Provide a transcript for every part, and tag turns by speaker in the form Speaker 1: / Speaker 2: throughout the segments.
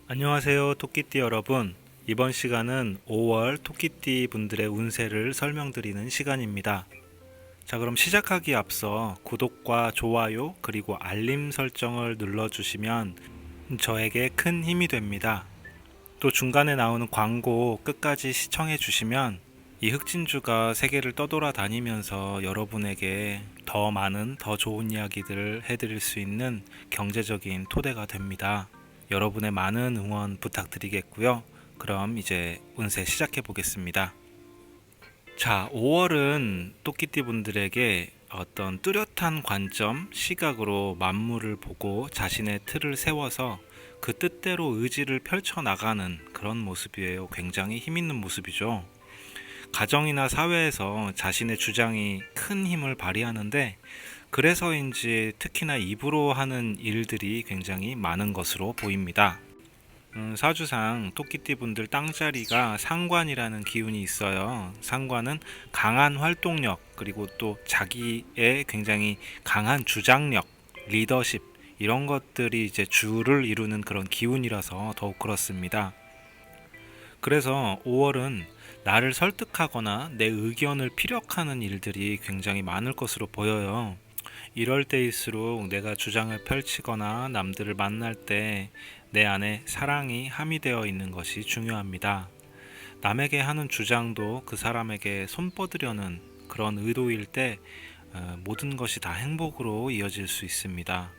Speaker 1: 안녕하세요, 토끼띠 여러분. 이번 시간은 5월 토끼띠 분들의 운세를 설명드리는 시간입니다. 자, 그럼 시작하기 앞서 구독과 좋아요 그리고 알림 설정을 눌러주시면 저에게 큰 힘이 됩니다. 또 중간에 나오는 광고 끝까지 시청해 주시면 이 흑진주가 세계를 떠돌아다니면서 여러분에게 더 많은 더 좋은 이야기들을 해드릴 수 있는 경제적인 토대가 됩니다. 여러분의 많은 응원 부탁드리겠고요. 그럼 이제 운세 시작해 보겠습니다. 자, 5월은 토끼띠 분들에게 어떤 뚜렷한 관점, 시각으로 만물을 보고 자신의 틀을 세워서 그 뜻대로 의지를 펼쳐나가는 그런 모습이에요. 굉장히 힘있는 모습이죠. 가정이나 사회에서 자신의 주장이 큰 힘을 발휘하는데 그래서인지 특히나 입으로 하는 일들이 굉장히 많은 것으로 보입니다. 사주상 토끼띠 분들 땅자리가 상관이라는 기운이 있어요. 상관은 강한 활동력 그리고 또 자기의 굉장히 강한 주장력, 리더십 이런 것들이 이제 주를 이루는 그런 기운이라서 더욱 그렇습니다. 그래서 5월은 나를 설득하거나 내 의견을 피력하는 일들이 굉장히 많을 것으로 보여요. 이럴 때일수록 내가 주장을 펼치거나 남들을 만날 때 내 안에 사랑이 함유되어 있는 것이 중요합니다. 남에게 하는 주장도 그 사람에게 손뻗으려는 그런 의도일 때 모든 것이 다 행복으로 이어질 수 있습니다.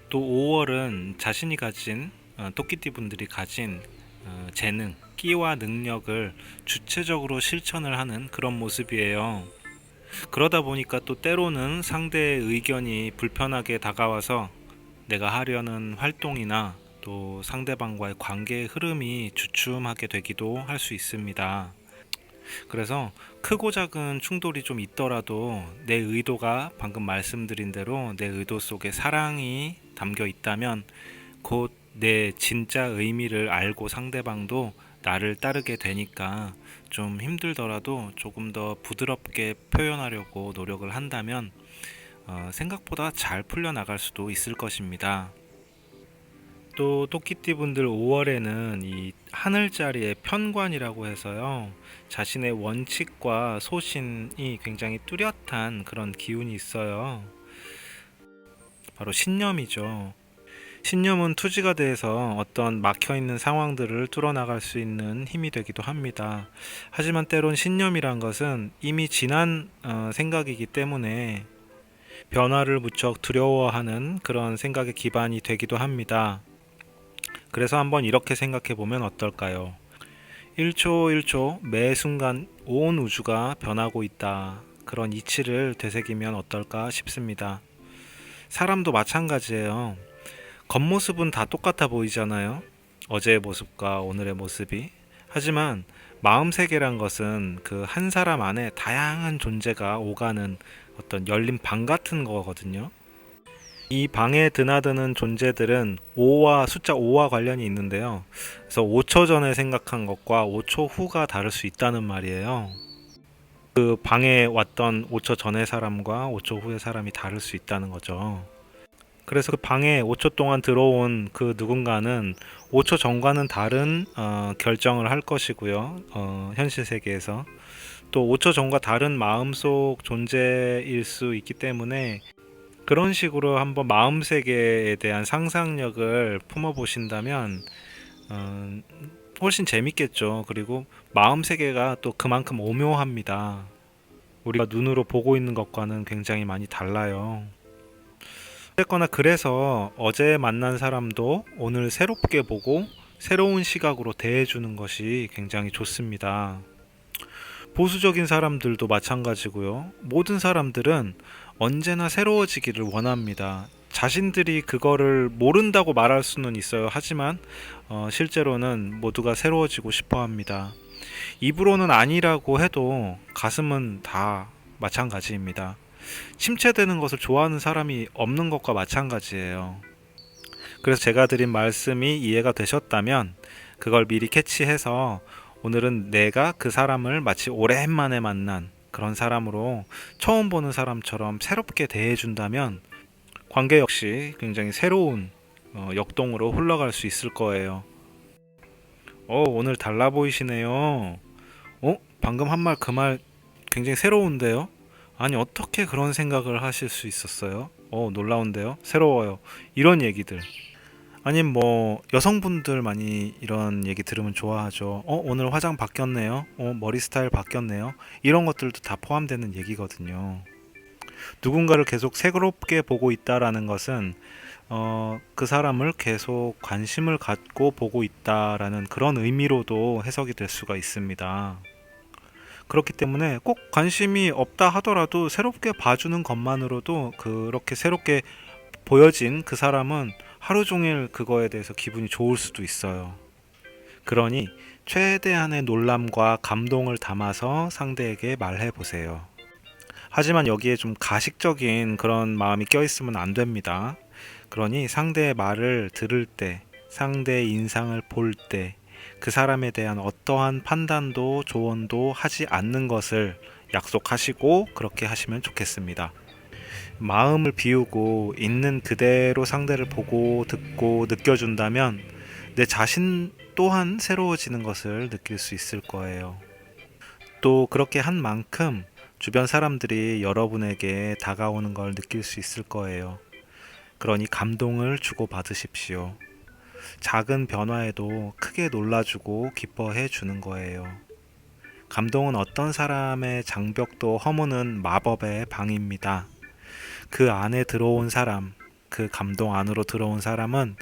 Speaker 1: 또 5월은 자신이 가진 토끼띠 분들이 가진 재능, 끼와 능력을 주체적으로 실천을 하는 그런 모습이에요. 그러다 보니까 또 때로는 상대의 의견이 불편하게 다가와서 내가 하려는 활동이나 또 상대방과의 관계의 흐름이 주춤하게 되기도 할 수 있습니다. 그래서 크고 작은 충돌이 좀 있더라도 내 의도가 방금 말씀드린 대로 내 의도 속에 사랑이 담겨 있다면 곧 내 진짜 의미를 알고 상대방도 나를 따르게 되니까 좀 힘들더라도 조금 더 부드럽게 표현하려고 노력을 한다면 생각보다 잘 풀려나갈 수도 있을 것입니다. 또 토끼띠 분들 5월에는 이 하늘자리의 편관이라고 해서요. 자신의 원칙과 소신이 굉장히 뚜렷한 그런 기운이 있어요. 바로 신념이죠. 신념은 투지가 돼서 어떤 막혀있는 상황들을 뚫어나갈 수 있는 힘이 되기도 합니다. 하지만 때론 신념이란 것은 이미 지난 생각이기 때문에 변화를 무척 두려워하는 그런 생각의 기반이 되기도 합니다. 그래서 한번 이렇게 생각해 보면 어떨까요? 1초 1초 매 순간 온 우주가 변하고 있다. 그런 이치를 되새기면 어떨까 싶습니다. 사람도 마찬가지예요. 겉모습은 다 똑같아 보이잖아요. 어제의 모습과 오늘의 모습이. 하지만 마음 세계란 것은 그 한 사람 안에 다양한 존재가 오가는 어떤 열린 방 같은 거거든요. 이 방에 드나드는 존재들은 5와 숫자 5와 관련이 있는데요. 그래서 5초 전에 생각한 것과 5초 후가 다를 수 있다는 말이에요. 그 방에 왔던 5초 전의 사람과 5초 후의 사람이 다를 수 있다는 거죠. 그래서 그 방에 5초 동안 들어온 그 누군가는 5초 전과는 다른 결정을 할 것이고요. 현실 세계에서 또 5초 전과 다른 마음속 존재일 수 있기 때문에 그런 식으로 한번 마음 세계에 대한 상상력을 품어 보신다면 훨씬 재밌겠죠. 그리고 마음 세계가 또 그만큼 오묘합니다. 우리가 눈으로 보고 있는 것과는 굉장히 많이 달라요. 어쨌거나 그래서 어제 만난 사람도 오늘 새롭게 보고 새로운 시각으로 대해주는 것이 굉장히 좋습니다. 보수적인 사람들도 마찬가지고요. 모든 사람들은 언제나 새로워지기를 원합니다. 자신들이 그거를 모른다고 말할 수는 있어요. 하지만 실제로는 모두가 새로워지고 싶어 합니다. 입으로는 아니라고 해도 가슴은 다 마찬가지입니다. 침체되는 것을 좋아하는 사람이 없는 것과 마찬가지예요. 그래서 제가 드린 말씀이 이해가 되셨다면 그걸 미리 캐치해서 오늘은 내가 그 사람을 마치 오랜만에 만난 그런 사람으로 처음 보는 사람처럼 새롭게 대해준다면 관계 역시 굉장히 새로운 역동으로 흘러갈 수 있을 거예요. 오늘 달라 보이시네요. 방금 한 말 그 말 굉장히 새로운데요? 아니, 어떻게 그런 생각을 하실 수 있었어요? 놀라운데요? 새로워요. 이런 얘기들. 아님 뭐 여성분들 많이 이런 얘기 들으면 좋아하죠. 오늘 화장 바뀌었네요. 머리 스타일 바뀌었네요. 이런 것들도 다 포함되는 얘기거든요. 누군가를 계속 새롭게 보고 있다라는 것은 그 사람을 계속 관심을 갖고 보고 있다라는 그런 의미로도 해석이 될 수가 있습니다. 그렇기 때문에 꼭 관심이 없다 하더라도 새롭게 봐주는 것만으로도 그렇게 새롭게 보여진 그 사람은 하루 종일 그거에 대해서 기분이 좋을 수도 있어요. 그러니 최대한의 놀람과 감동을 담아서 상대에게 말해 보세요. 하지만 여기에 좀 가식적인 그런 마음이 껴있으면 안 됩니다. 그러니 상대의 말을 들을 때, 상대의 인상을 볼 때, 그 사람에 대한 어떠한 판단도 조언도 하지 않는 것을 약속하시고 그렇게 하시면 좋겠습니다. 마음을 비우고 있는 그대로 상대를 보고 듣고 느껴준다면 내 자신 또한 새로워지는 것을 느낄 수 있을 거예요. 또 그렇게 한 만큼 주변 사람들이 여러분에게 다가오는 걸 느낄 수 있을 거예요. 그러니 감동을 주고받으십시오. 작은 변화에도 크게 놀라주고 기뻐해 주는 거예요. 감동은 어떤 사람의 장벽도 허무는 마법의 방입니다. 그 안에 들어온 사람, 그 감동 안으로 들어온 사람은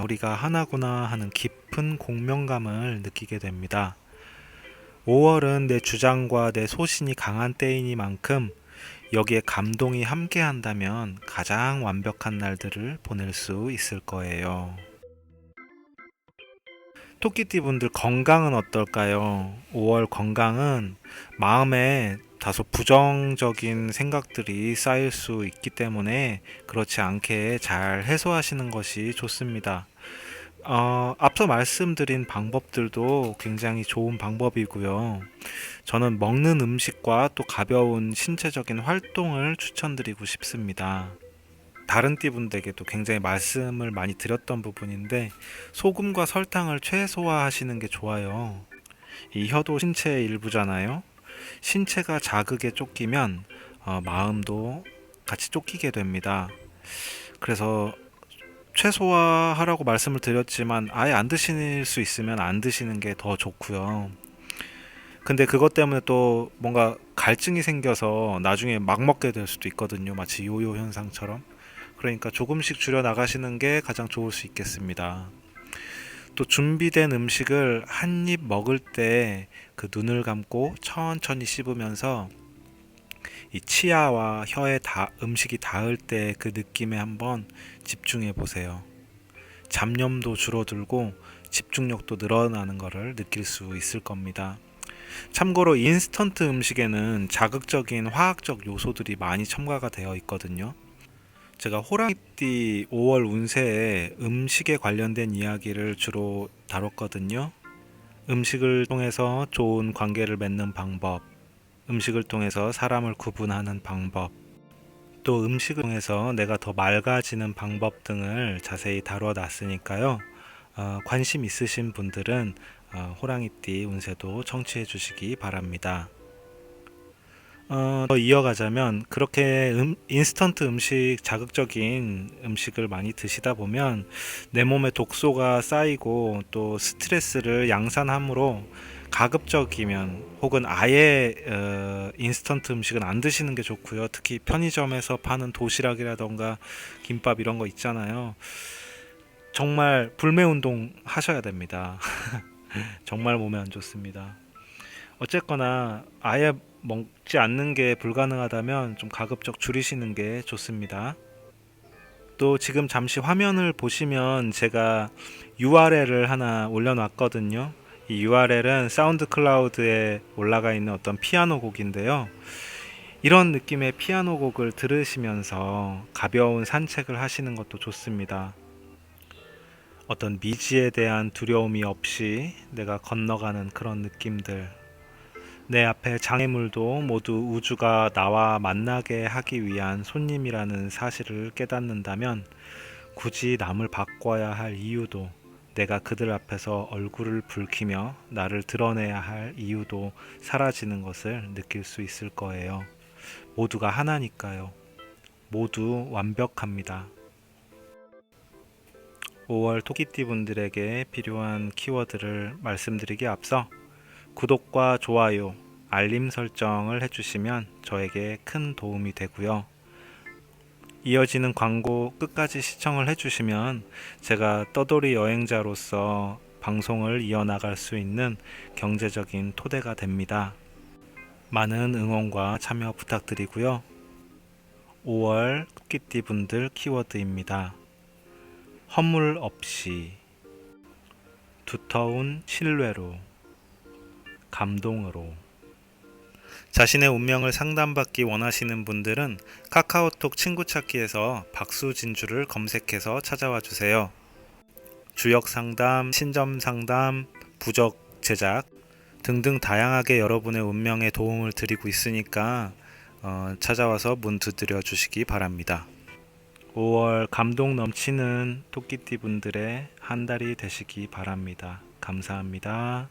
Speaker 1: 우리가 하나구나 하는 깊은 공명감을 느끼게 됩니다. 5월은 내 주장과 내 소신이 강한 때이니만큼 여기에 감동이 함께한다면 가장 완벽한 날들을 보낼 수 있을 거예요. 토끼띠 분들 건강은 어떨까요? 5월 건강은 마음에 다소 부정적인 생각들이 쌓일 수 있기 때문에 그렇지 않게 잘 해소하시는 것이 좋습니다. 앞서 말씀드린 방법들도 굉장히 좋은 방법이고요. 저는 먹는 음식과 또 가벼운 신체적인 활동을 추천드리고 싶습니다. 다른 띠분들에게도 굉장히 말씀을 많이 드렸던 부분인데 소금과 설탕을 최소화하시는 게 좋아요. 이 혀도 신체의 일부잖아요. 신체가 자극에 쫓기면 마음도 같이 쫓기게 됩니다. 그래서 최소화하라고 말씀을 드렸지만 아예 안 드실 수 있으면 안 드시는 게 더 좋고요. 근데 그것 때문에 또 뭔가 갈증이 생겨서 나중에 막 먹게 될 수도 있거든요. 마치 요요 현상처럼. 그러니까 조금씩 줄여 나가시는 게 가장 좋을 수 있겠습니다. 또 준비된 음식을 한 입 먹을 때 그 눈을 감고 천천히 씹으면서 이 치아와 혀에 음식이 닿을 때 그 느낌에 한번 집중해 보세요. 잡념도 줄어들고 집중력도 늘어나는 것을 느낄 수 있을 겁니다. 참고로 인스턴트 음식에는 자극적인 화학적 요소들이 많이 첨가가 되어 있거든요. 제가 호랑이띠 5월 운세에 음식에 관련된 이야기를 주로 다뤘거든요. 음식을 통해서 좋은 관계를 맺는 방법, 음식을 통해서 사람을 구분하는 방법, 또 음식을 통해서 내가 더 맑아지는 방법 등을 자세히 다뤄 놨으니까요. 관심 있으신 분들은 호랑이띠 운세도 청취해 주시기 바랍니다. 더 이어가자면 그렇게 인스턴트 음식, 자극적인 음식을 많이 드시다 보면 내 몸에 독소가 쌓이고 또 스트레스를 양산함으로 가급적이면 혹은 아예 인스턴트 음식은 안 드시는 게 좋고요. 특히 편의점에서 파는 도시락이라던가 김밥 이런 거 있잖아요. 정말 불매 운동 하셔야 됩니다. 정말 몸에 안 좋습니다. 어쨌거나 아예 먹지 않는 게 불가능하다면 좀 가급적 줄이시는 게 좋습니다. 또 지금 잠시 화면을 보시면 제가 URL을 하나 올려놨거든요. 이 URL은 사운드 클라우드에 올라가 있는 어떤 피아노 곡인데요. 이런 느낌의 피아노 곡을 들으시면서 가벼운 산책을 하시는 것도 좋습니다. 어떤 미지에 대한 두려움이 없이 내가 건너가는 그런 느낌들, 내 앞에 장애물도 모두 우주가 나와 만나게 하기 위한 손님이라는 사실을 깨닫는다면 굳이 남을 바꿔야 할 이유도 내가 그들 앞에서 얼굴을 붉히며 나를 드러내야 할 이유도 사라지는 것을 느낄 수 있을 거예요. 모두가 하나니까요. 모두 완벽합니다. 5월 토끼띠 분들에게 필요한 키워드를 말씀드리기에 앞서 구독과 좋아요, 알림 설정을 해주시면 저에게 큰 도움이 되고요. 이어지는 광고 끝까지 시청을 해주시면 제가 떠돌이 여행자로서 방송을 이어나갈 수 있는 경제적인 토대가 됩니다. 많은 응원과 참여 부탁드리고요. 5월 토끼띠 분들 키워드입니다. 허물 없이, 두터운 신뢰로, 감동으로. 자신의 운명을 상담받기 원하시는 분들은 카카오톡 친구 찾기에서 박수진주를 검색해서 찾아와 주세요. 주역 상담, 신점 상담, 부적 제작 등등 다양하게 여러분의 운명에 도움을 드리고 있으니까 찾아와서 문 두드려 주시기 바랍니다. 5월 감동 넘치는 토끼띠 분들의 한 달이 되시기 바랍니다. 감사합니다.